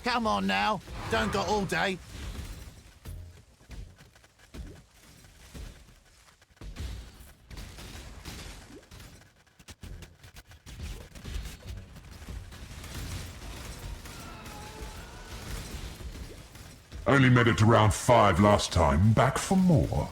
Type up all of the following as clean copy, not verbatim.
Come on now. Don't got all day. Only made it to round 5 last time. Back for more.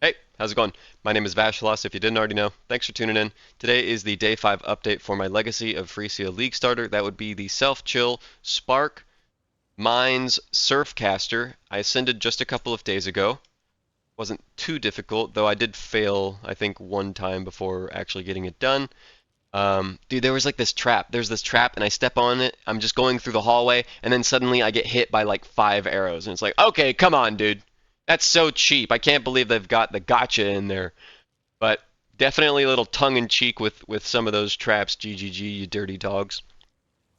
Hey, how's it going? My name is Vashalos, if you didn't already know. Thanks for tuning in. Today is the Day 5 update for my Legacy of Freesia League starter. That would be the Self-Chill Spark Mines Surfcaster. I ascended just a couple of days ago. Wasn't too difficult, though I did fail, I think, one time before actually getting it done. Dude, there was like this trap. There's this trap, and I step on it. I'm just going through the hallway, and then suddenly I get hit by like 5 arrows. And it's like, okay, come on, dude. That's so cheap. I can't believe they've got the gotcha in there. But definitely a little tongue-in-cheek with some of those traps, GGG, you dirty dogs.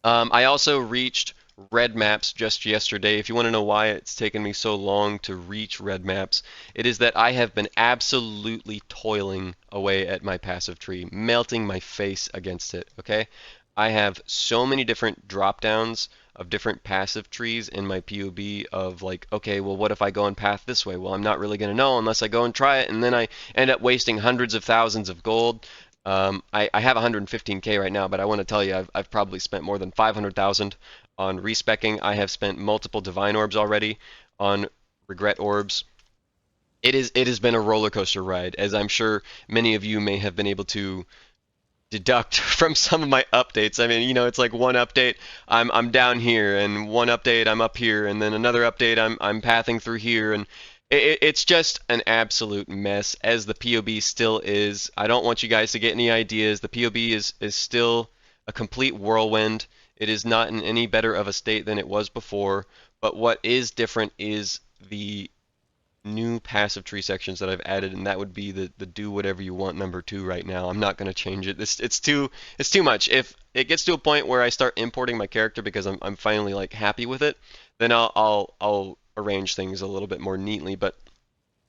I also reached red maps just yesterday. If you want to know why it's taken me so long to reach red maps, it is that I have been absolutely toiling away at my passive tree, melting my face against it, okay? I have so many different drop downs of different passive trees in my POB of like, okay, well, what if I go and path this way? Well, I'm not really going to know unless I go and try it, and then I end up wasting hundreds of thousands of gold. I have 115k right now, but I want to tell you, I've probably spent more than 500,000 on respecking. I have spent multiple divine orbs already on regret orbs. It has been a roller coaster ride, as I'm sure many of you may have been able to deduct from some of my updates. I mean, you know, it's like one update I'm down here, and one update I'm up here, and then another update I'm pathing through here, and it's just an absolute mess, as the POB still is. I don't want you guys to get any ideas. The POB is still a complete whirlwind. It is not in any better of a state than it was before, but what is different is the new passive tree sections that I've added, and that would be the do whatever you want number 2 right now. I'm not going to change it. It's too much. If it gets to a point where I start importing my character because I'm finally like happy with it, then I'll arrange things a little bit more neatly. But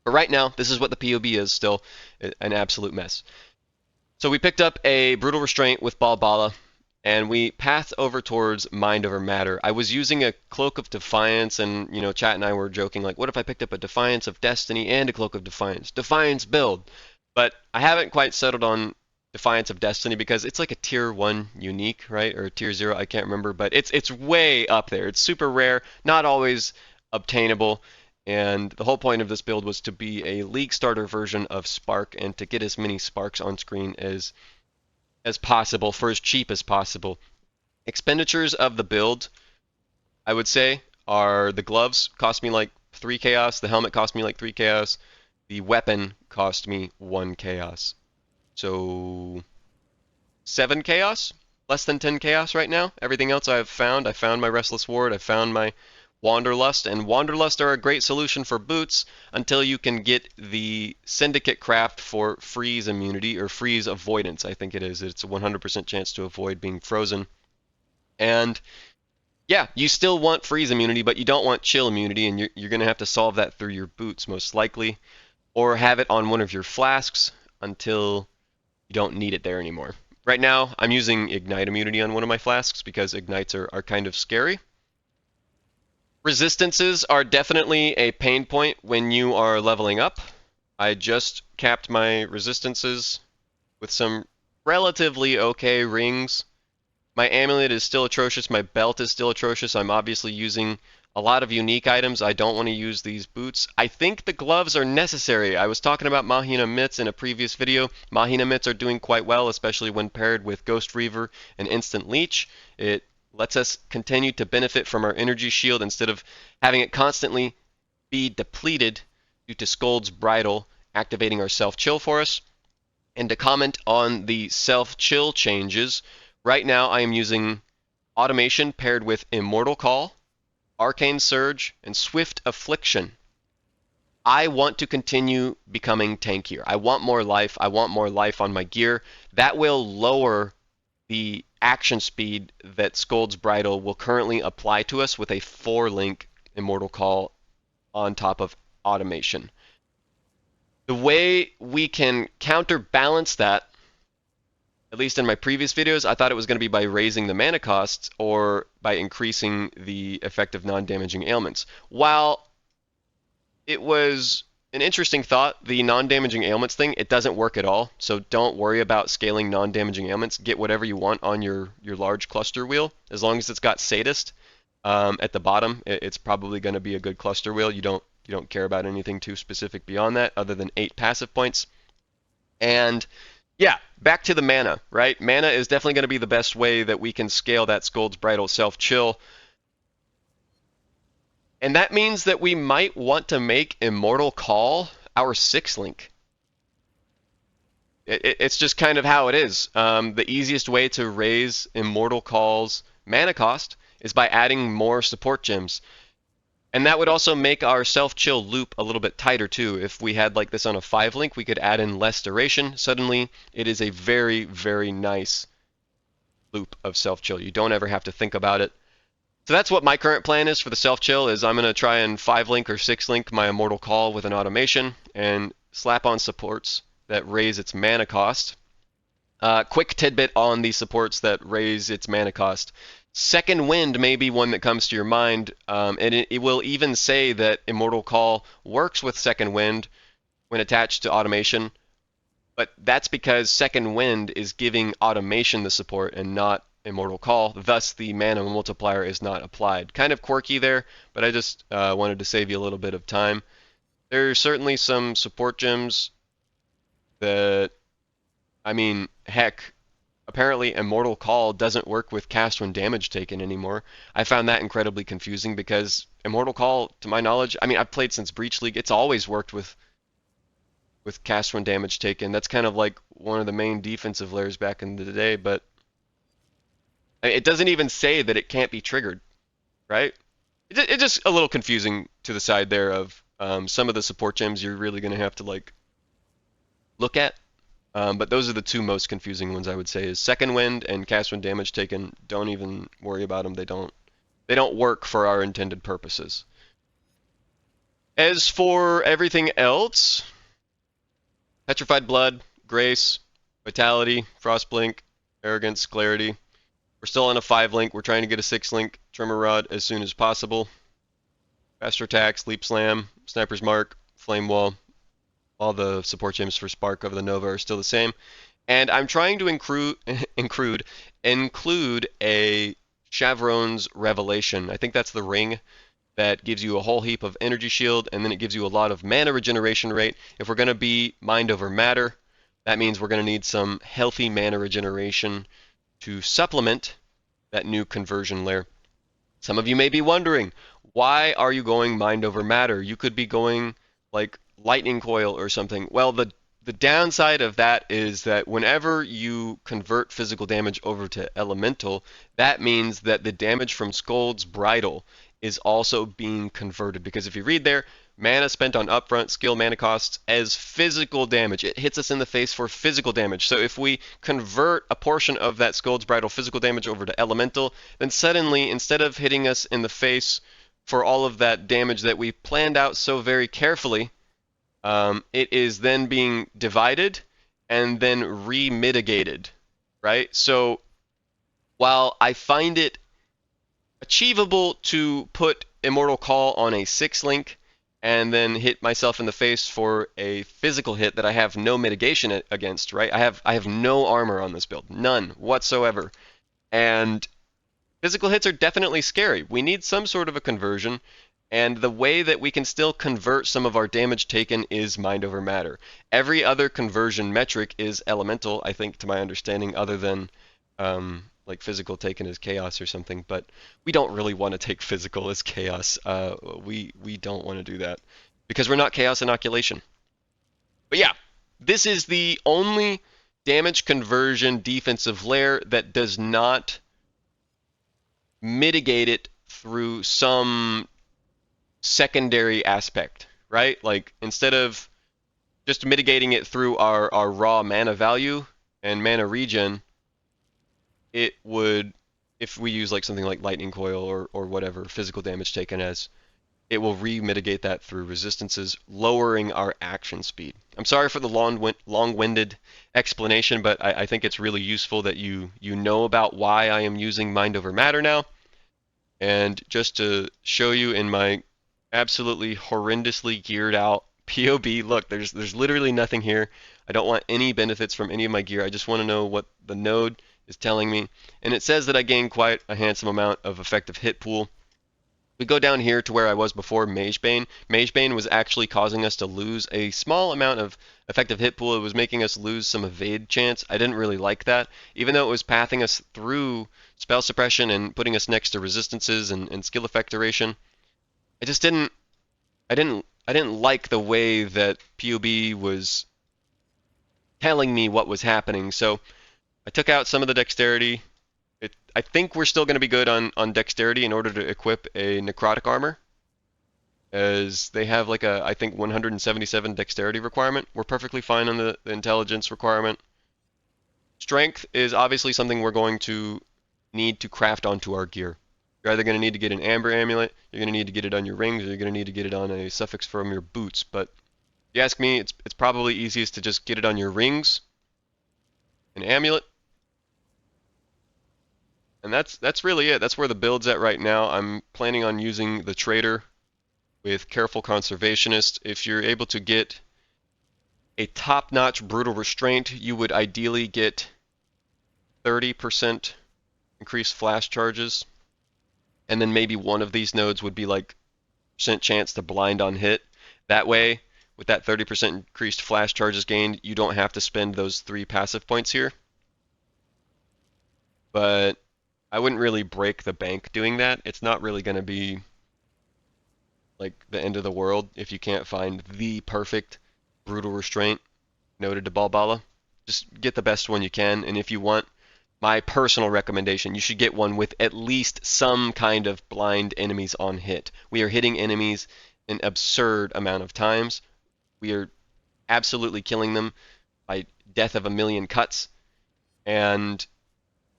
right now, this is what the POB is, still an absolute mess. So we picked up a Brutal Restraint with Balbala, and we pathed over towards Mind Over Matter. I was using a Cloak of Defiance, and Chat and I were joking, like, what if I picked up a Defiance of Destiny and a Cloak of Defiance? Defiance build! But I haven't quite settled on Defiance of Destiny because it's like a tier 1 unique, right? Or tier 0, I can't remember, but it's way up there. It's super rare, not always obtainable. And the whole point of this build was to be a League starter version of Spark and to get as many Sparks on screen as possible for as cheap as possible. Expenditures of the build, I would say, are the gloves cost me like 3 chaos, the helmet cost me like 3 chaos, the weapon cost me 1 chaos. So 7 chaos, less than 10 chaos right now. Everything else I found my Restless Ward, I found my Wanderlust, and Wanderlust are a great solution for boots until you can get the Syndicate craft for freeze immunity, or freeze avoidance, I think it is. It's a 100% chance to avoid being frozen. And yeah, you still want freeze immunity, but you don't want chill immunity, and you're going to have to solve that through your boots most likely, or have it on one of your flasks until you don't need it there anymore. Right now, I'm using Ignite immunity on one of my flasks because Ignites are kind of scary. Resistances are definitely a pain point when you are leveling up. I just capped my resistances with some relatively okay rings. My amulet is still atrocious. My belt is still atrocious. I'm obviously using a lot of unique items. I don't want to use these boots. I think the gloves are necessary. I was talking about Mahina Mitts in a previous video. Mahina Mitts are doing quite well, especially when paired with Ghost Reaver and Instant Leech. It lets us continue to benefit from our energy shield instead of having it constantly be depleted due to Scold's Bridle activating our self-chill for us. And to comment on the self-chill changes, right now I am using Automation paired with Immortal Call, Arcane Surge, and Swift Affliction. I want to continue becoming tankier. I want more life. I want more life on my gear. That will lower the action speed that Scold's Bridle will currently apply to us with a 4-link Immortal Call on top of Automation. The way we can counterbalance that, at least in my previous videos, I thought it was going to be by raising the mana costs or by increasing the effective non-damaging ailments. While it was an interesting thought, the non-damaging ailments thing, it doesn't work at all. So don't worry about scaling non-damaging ailments. Get whatever you want on your large cluster wheel. As long as it's got Sadist at the bottom, it's probably going to be a good cluster wheel. You don't care about anything too specific beyond that other than 8 passive points. And yeah, back to the mana, right? Mana is definitely going to be the best way that we can scale that Scold's Bridle self-chill. And that means that we might want to make Immortal Call our 6-link. It's just kind of how it is. The easiest way to raise Immortal Call's mana cost is by adding more support gems. And that would also make our self-chill loop a little bit tighter too. If we had like this on a 5-link, we could add in less duration. Suddenly, it is a very, very nice loop of self-chill. You don't ever have to think about it. So that's what my current plan is for the self-chill, is I'm going to try and 5-link or 6-link my Immortal Call with an automation and slap on supports that raise its mana cost. Quick tidbit on the supports that raise its mana cost. Second Wind may be one that comes to your mind, and it will even say that Immortal Call works with Second Wind when attached to automation, but that's because Second Wind is giving automation the support and not Immortal Call, thus the mana multiplier is not applied. Kind of quirky there, but I just wanted to save you a little bit of time. There's certainly some support gems that, I mean, heck, apparently Immortal Call doesn't work with cast when damage taken anymore. I found that incredibly confusing because Immortal Call, to my knowledge, I mean, I've played since Breach League, it's always worked with cast when damage taken. That's kind of like one of the main defensive layers back in the day, but It doesn't even say that it can't be triggered, right? It's just a little confusing to the side there of some of the support gems you're really going to have to like look at. But those are the two most confusing ones I would say is Second Wind and Cast When Damage Taken. Don't even worry about them. They don't work for our intended purposes. As for everything else, Petrified Blood, Grace, Vitality, Frostblink, Arrogance, Clarity. We're still on a 5 link. We're trying to get a 6 link Tremor Rod as soon as possible. Faster Attack, Sleep Slam, Sniper's Mark, Flame Wall. All the support gems for Spark over the Nova are still the same. And I'm trying to include a Chavron's Revelation. I think that's the ring that gives you a whole heap of energy shield, and then it gives you a lot of mana regeneration rate. If we're going to be mind over matter, that means we're going to need some healthy mana regeneration to supplement that new conversion layer. Some of you may be wondering, why are you going mind over matter? You could be going like lightning coil or something. Well, the downside of that is that whenever you convert physical damage over to elemental, that means that the damage from Skold's Bridle is also being converted. Because if you read there, mana spent on upfront skill mana costs as physical damage. It hits us in the face for physical damage. So if we convert a portion of that Skold's Bridle physical damage over to elemental, then suddenly, instead of hitting us in the face for all of that damage that we planned out so very carefully, it is then being divided and then re-mitigated, right? So while I find it achievable to put Immortal Call on a 6 link and then hit myself in the face for a physical hit that I have no mitigation against, right? I have no armor on this build, none whatsoever. And physical hits are definitely scary. We need some sort of a conversion, and the way that we can still convert some of our damage taken is mind over matter. Every other conversion metric is elemental, I think, to my understanding, other than like physical taken as chaos or something, but we don't really want to take physical as chaos. We don't want to do that because we're not chaos inoculation. But yeah, this is the only damage conversion defensive layer that does not mitigate it through some secondary aspect, right? Like instead of just mitigating it through our raw mana value and mana regen, it would, if we use like something like Lightning Coil or whatever physical damage taken as, it will re-mitigate that through resistances, lowering our action speed. I'm sorry for the long-winded explanation, but I think it's really useful that you know about why I am using Mind Over Matter now. And just to show you in my absolutely horrendously geared out POB, look, there's literally nothing here. I don't want any benefits from any of my gear. I just want to know what the node is telling me. And it says that I gain quite a handsome amount of effective hit pool. We go down here to where I was before, Magebane. Magebane was actually causing us to lose a small amount of effective hit pool. It was making us lose some evade chance. I didn't really like that. Even though it was pathing us through spell suppression and putting us next to resistances and skill effect duration, I just didn't like the way that POB was telling me what was happening. So I took out some of the dexterity. I think we're still going to be good on dexterity in order to equip a necrotic armor, as they have like a, I think, 177 dexterity requirement. We're perfectly fine on the intelligence requirement. Strength is obviously something we're going to need to craft onto our gear. You're either going to need to get an amber amulet, you're going to need to get it on your rings, or you're going to need to get it on a suffix from your boots. But if you ask me, it's probably easiest to just get it on your rings, an amulet. And that's really it. That's where the build's at right now. I'm planning on using the trader with Careful Conservationist. If you're able to get a top-notch Brutal Restraint, you would ideally get 30% increased flash charges. And then maybe one of these nodes would be like % chance to blind on hit. That way, with that 30% increased flash charges gained, you don't have to spend those 3 passive points here. But I wouldn't really break the bank doing that. It's not really going to be like the end of the world if you can't find the perfect Brutal Restraint noted to Balbala. Just get the best one you can, and if you want my personal recommendation. You should get one with at least some kind of blind enemies on hit. We are hitting enemies an absurd amount of times. We are absolutely killing them by death of a million cuts, and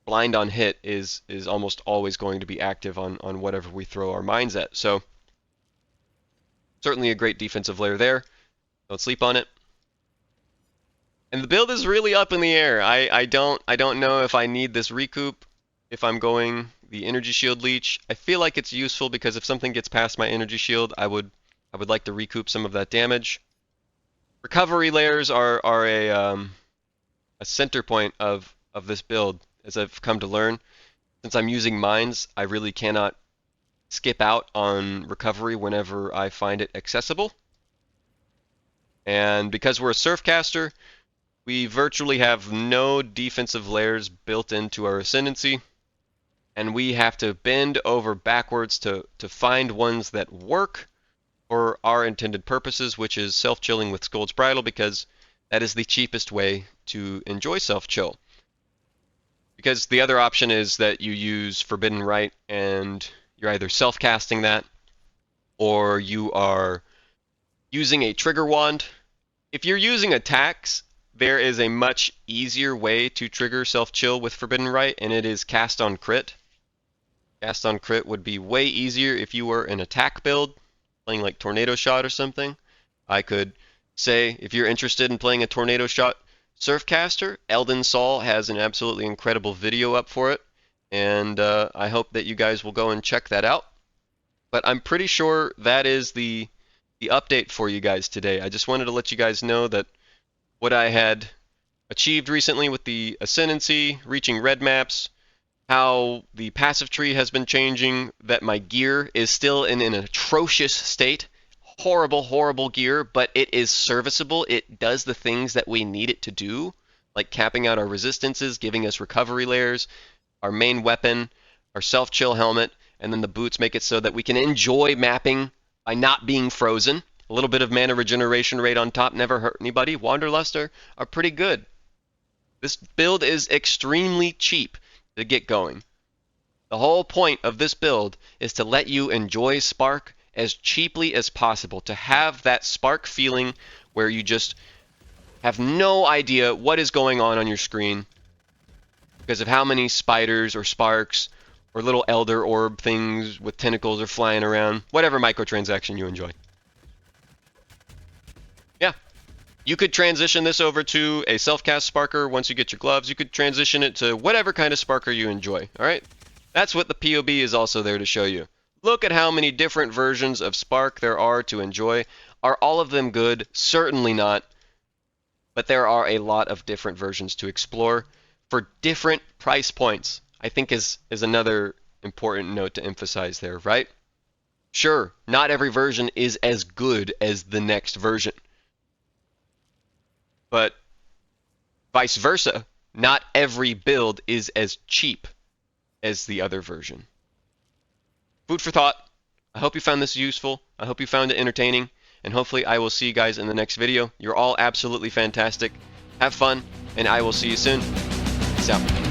blind on hit is almost always going to be active on whatever we throw our mines at. So certainly a great defensive layer there. Don't sleep on it. And the build is really up in the air. I don't know if I need this recoup, if I'm going the energy shield leech. I feel like it's useful because if something gets past my energy shield, I would like to recoup some of that damage. Recovery layers are a center point of this build, as I've come to learn. Since I'm using mines, I really cannot skip out on recovery whenever I find it accessible. And because we're a Surfcaster, we virtually have no defensive layers built into our Ascendancy, and we have to bend over backwards to find ones that work for our intended purposes, which is self-chilling with Scold's Bridle, because that is the cheapest way to enjoy self-chill. Because the other option is that you use Forbidden Rite, and you're either self-casting that, or you are using a trigger wand. If you're using attacks, there is a much easier way to trigger self-chill with Forbidden Rite, and it is cast on crit. Cast on crit would be way easier if you were an attack build, playing like Tornado Shot or something. I could say, if you're interested in playing a Tornado Shot Surfcaster, Eldon Saul has an absolutely incredible video up for it, and I hope that you guys will go and check that out. But I'm pretty sure that is the update for you guys today. I just wanted to let you guys know that what I had achieved recently with the Ascendancy, reaching red maps, how the passive tree has been changing, that my gear is still in an atrocious state. Horrible, horrible gear, but it is serviceable. It does the things that we need it to do, like capping out our resistances, giving us recovery layers, our main weapon, our self-chill helmet, and then the boots make it so that we can enjoy mapping by not being frozen. A little bit of mana regeneration rate on top never hurt anybody. Wanderlust are pretty good. This build is extremely cheap to get going. The whole point of this build is to let you enjoy Spark as cheaply as possible, to have that Spark feeling where you just have no idea what is going on your screen because of how many spiders or sparks or little elder orb things with tentacles are flying around, whatever microtransaction you enjoy. Yeah. You could transition this over to a self-cast Sparker once you get your gloves. You could transition it to whatever kind of Sparker you enjoy, alright? That's what the POB is also there to show you. Look at how many different versions of Spark there are to enjoy. Are all of them good? Certainly not. But there are a lot of different versions to explore for different price points. I think is another important note to emphasize there, right? Sure, not every version is as good as the next version. But vice versa, not every build is as cheap as the other version. Food for thought. I hope you found this useful. I hope you found it entertaining. And hopefully I will see you guys in the next video. You're all absolutely fantastic. Have fun, and I will see you soon. Peace out.